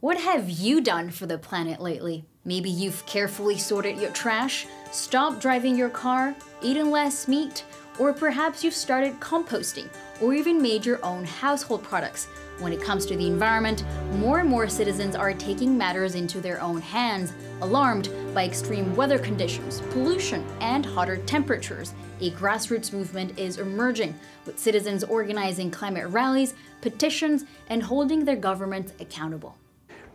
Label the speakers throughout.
Speaker 1: What have you done for the planet lately? Maybe you've carefully sorted your trash, stopped driving your car, eaten less meat, or perhaps you've started composting, or even made your own household products. When it comes to the environment, more and more citizens are taking matters into their own hands, alarmed by extreme weather conditions, pollution, and hotter temperatures. A grassroots movement is emerging, with citizens organizing climate rallies, petitions, and holding their governments accountable.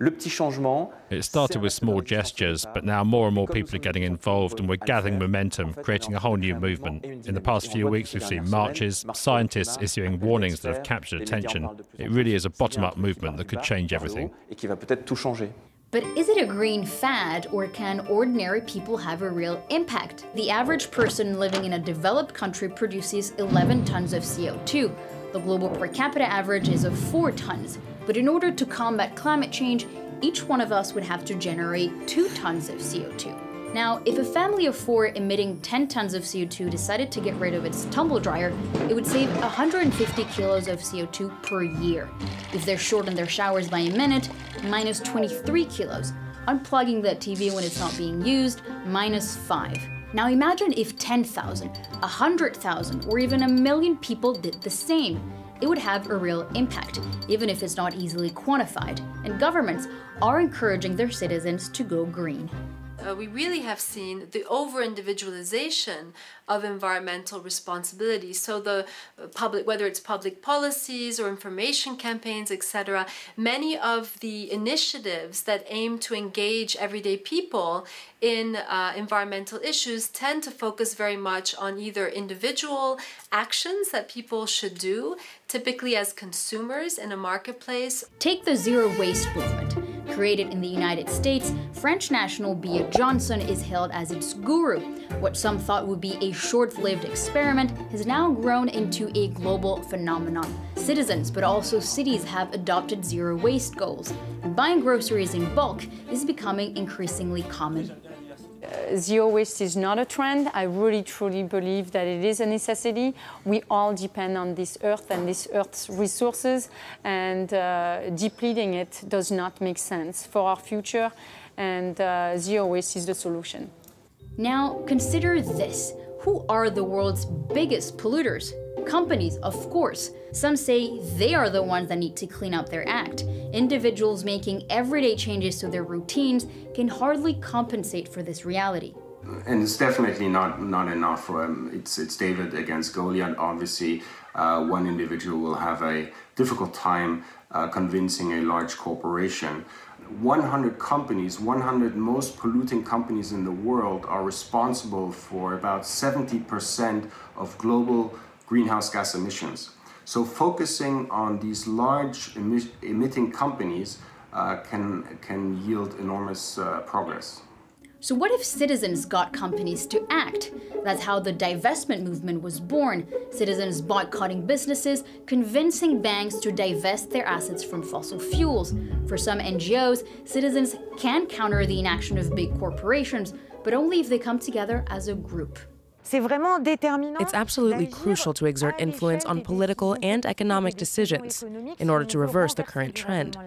Speaker 2: It started with small gestures, but now more and more people are getting involved and we're gathering momentum, creating a whole new movement. In the past few weeks, we've seen marches, scientists issuing warnings that have captured attention. It really is a bottom-up movement that could change everything.
Speaker 1: But is it a green fad, or can ordinary people have a real impact? The average person living in a developed country produces 11 tons of CO2. The global per capita average is of 4 tons. But in order to combat climate change, each one of us would have to generate 2 tons of CO2. Now, if a family of 4 emitting 10 tons of CO2 decided to get rid of its tumble dryer, it would save 150 kilos of CO2 per year. If they're short on their showers by a minute, minus 23 kilos. Unplugging the TV when it's not being used, minus 5. Now imagine if 10,000, 100,000, or even 1 million people did the same. It would have a real impact, even if it's not easily quantified. And governments are encouraging their citizens to go green.
Speaker 3: We really have seen the over-individualization of environmental responsibility. So the whether it's public policies or information campaigns, etc., many of the initiatives that aim to engage everyday people in environmental issues tend to focus very much on either individual actions that people should do, typically as consumers in a marketplace.
Speaker 1: Take the zero waste movement. Created in the United States, French national Bia Johnson is hailed as its guru. What some thought would be a short-lived experiment has now grown into a global phenomenon. Citizens, but also cities, have adopted zero waste goals. And buying groceries in bulk is becoming increasingly common.
Speaker 4: Zero waste is not a trend. I really truly believe that it is a necessity. We all depend on this earth and this earth's resources, and depleting it does not make sense for our future, and zero waste is the solution.
Speaker 1: Now consider this. Who are the world's biggest polluters? Companies, of course. Some say they are the ones that need to clean up their act. Individuals making everyday changes to their routines can hardly compensate for this reality.
Speaker 5: And it's definitely not enough. It's David against Goliath. Obviously, one individual will have a difficult time convincing a large corporation. 100 companies, 100 most polluting companies in the world, are responsible for about 70% of global greenhouse gas emissions. So focusing on these large emitting companies can yield enormous progress.
Speaker 1: So what if citizens got companies to act? That's how the divestment movement was born. Citizens boycotting businesses, convincing banks to divest their assets from fossil fuels. For some NGOs, citizens can counter the inaction of big corporations, but only if they come together as a group.
Speaker 6: It's absolutely crucial to exert influence on political and economic decisions in order to reverse the current trend.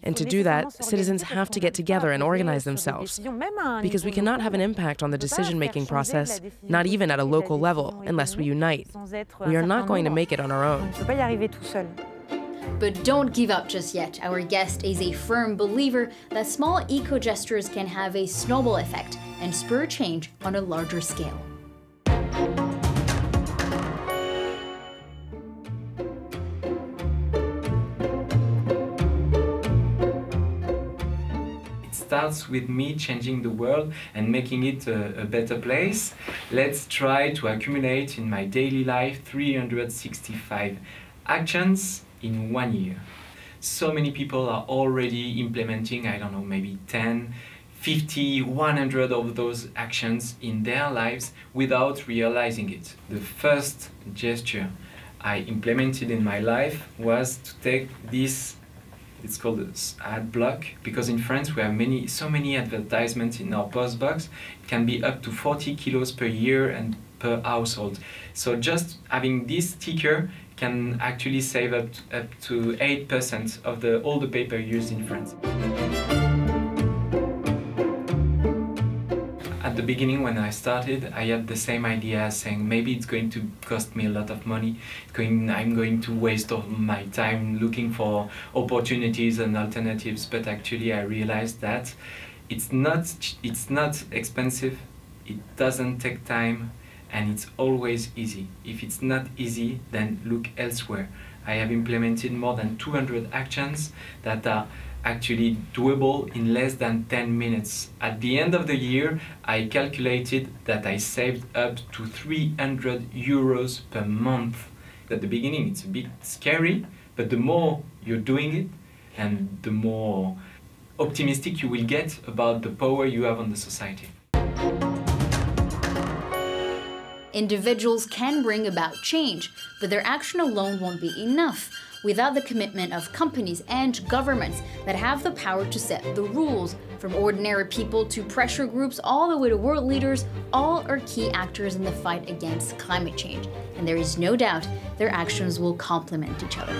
Speaker 6: And to do that, citizens have to get together and organize themselves, because we cannot have an impact on the decision-making process, not even at a local level, unless we unite. We are not going to make it on our own.
Speaker 1: But don't give up just yet. Our guest is a firm believer that small eco-gestures can have a snowball effect and spur change on a larger scale.
Speaker 7: It starts with me changing the world and making it a better place. Let's try to accumulate in my daily life 365 actions in 1 year. So many people are already implementing, I don't know, maybe 10, 50, 100 of those actions in their lives without realizing it. The first gesture I implemented in my life was to take this, it's called an ad block, because in France we have so many advertisements in our post box. It can be up to 40 kilos per year, and per household. So just having this sticker can actually save up to 8% of all the paper used in France. At the beginning, when I started, I had the same idea, saying maybe it's going to cost me a lot of money. I'm going to waste all my time looking for opportunities and alternatives. But actually, I realized that it's not expensive. It doesn't take time, and it's always easy. If it's not easy, then look elsewhere. I have implemented more than 200 actions that are actually doable in less than 10 minutes. At the end of the year, I calculated that I saved up to 300 euros per month. At the beginning, it's a bit scary, but the more you're doing it, and the more optimistic you will get about the power you have on the society.
Speaker 1: Individuals can bring about change, but their action alone won't be enough without the commitment of companies and governments that have the power to set the rules. From ordinary people to pressure groups, all the way to world leaders, all are key actors in the fight against climate change. And there is no doubt their actions will complement each other.